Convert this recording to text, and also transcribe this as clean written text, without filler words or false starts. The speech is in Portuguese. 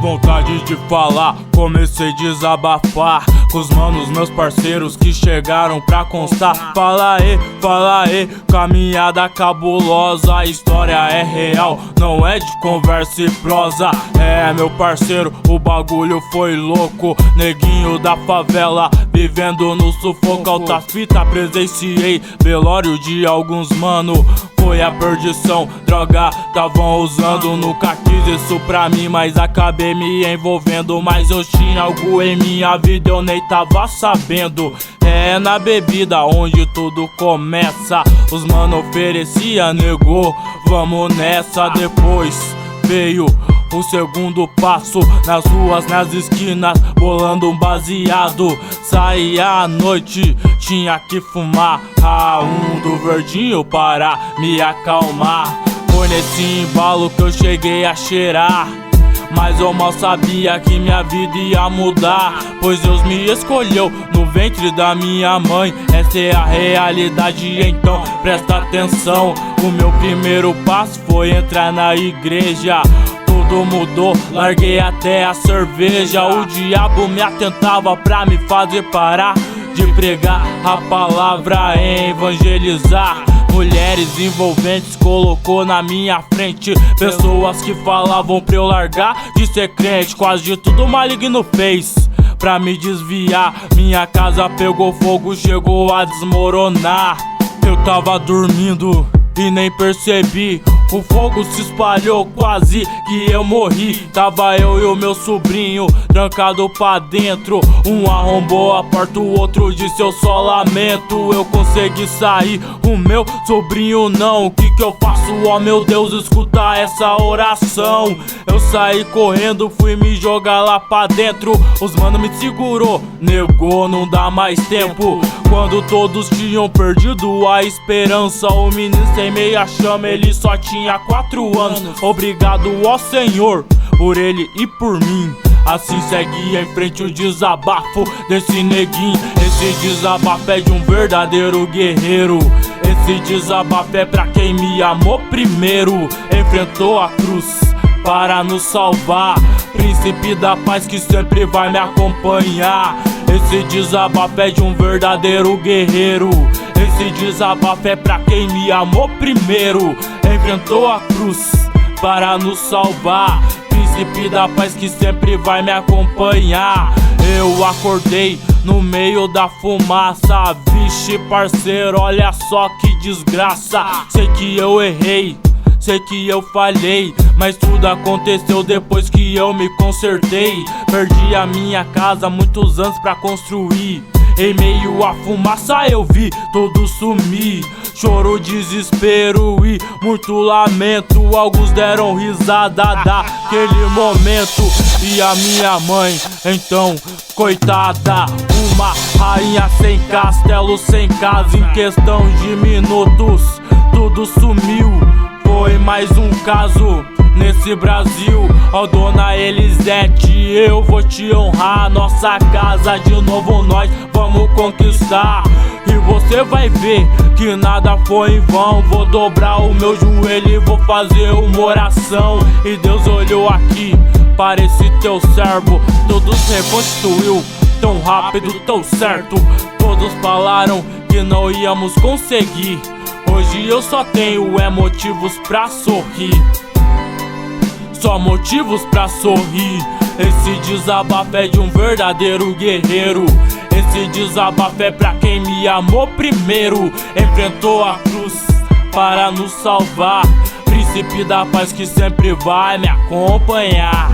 vontade de falar, comecei a desabafar com os manos, meus parceiros que chegaram pra constar. Fala aí, caminhada cabulosa. A história é real, não é de conversa e prosa. É, meu parceiro, o bagulho foi louco. Neguinho da favela, vivendo no sufoco. Altas fitas presenciei, velório de alguns mano. Foi a perdição, droga tavam usando. Nunca quis isso pra mim, mas acabei me envolvendo. Mas eu tinha algo em minha vida, eu nem tava sabendo. É na bebida onde tudo começa. Os mano oferecia, negou, vamos nessa. Depois veio o segundo passo, nas ruas, nas esquinas, bolando um baseado. Saía à noite, tinha que fumar um do verdinho para me acalmar. Foi nesse embalo que eu cheguei a cheirar, mas eu mal sabia que minha vida ia mudar, pois Deus me escolheu no ventre da minha mãe. Essa é a realidade, então presta atenção. O meu primeiro passo foi entrar na igreja. Tudo mudou, larguei até a cerveja. O diabo me atentava pra me fazer parar de pregar a palavra, evangelizar. Mulheres envolventes colocou na minha frente, pessoas que falavam pra eu largar de ser crente. Quase de tudo maligno fez pra me desviar. Minha casa pegou fogo, chegou a desmoronar. Eu tava dormindo e nem percebi, o fogo se espalhou, quase que eu morri. Tava eu e o meu sobrinho trancado pra dentro. Um arrombou a porta, o outro disse eu só lamento. Eu consegui sair, o meu sobrinho não. O que que eu faço? Oh meu Deus, escuta essa oração. Eu saí correndo, fui me jogar lá pra dentro. Os mano me segurou, negou, não dá mais tempo. Quando todos tinham perdido a esperança, o menino sem meia chama, ele só tinha 4 anos. Obrigado ó Senhor, por ele e por mim. Assim segue em frente o desabafo desse neguinho. Esse desabafo é de um verdadeiro guerreiro. Esse desabafo é pra quem me amou primeiro. Enfrentou a cruz para nos salvar, príncipe da paz que sempre vai me acompanhar. Esse desabafo é de um verdadeiro guerreiro. Esse desabafo é pra quem me amou primeiro. Enfrentou a cruz para nos salvar, príncipe da paz que sempre vai me acompanhar. Eu acordei no meio da fumaça. Vixe parceiro, olha só que desgraça. Sei que eu errei, sei que eu falhei, mas tudo aconteceu depois que eu me consertei. Perdi a minha casa, muitos anos pra construir. Em meio à fumaça eu vi tudo sumir. Choro, desespero e muito lamento. Alguns deram risada daquele momento. E a minha mãe, então, coitada, uma rainha sem castelo, sem casa. Em questão de minutos, tudo sumiu. Foi mais um caso nesse Brasil. Ó dona Elisete, eu vou te honrar. Nossa casa de novo nós vamos conquistar. E você vai ver que nada foi em vão. Vou dobrar o meu joelho e vou fazer uma oração. E Deus olhou aqui para esse teu servo. Todos reconstruiu tão rápido, tão certo. Todos falaram que não íamos conseguir. Hoje eu só tenho motivos pra sorrir. Só motivos pra sorrir. Esse desabafo é de um verdadeiro guerreiro. Esse desabafo é pra quem me amou primeiro. Enfrentou a cruz para nos salvar, príncipe da paz que sempre vai me acompanhar.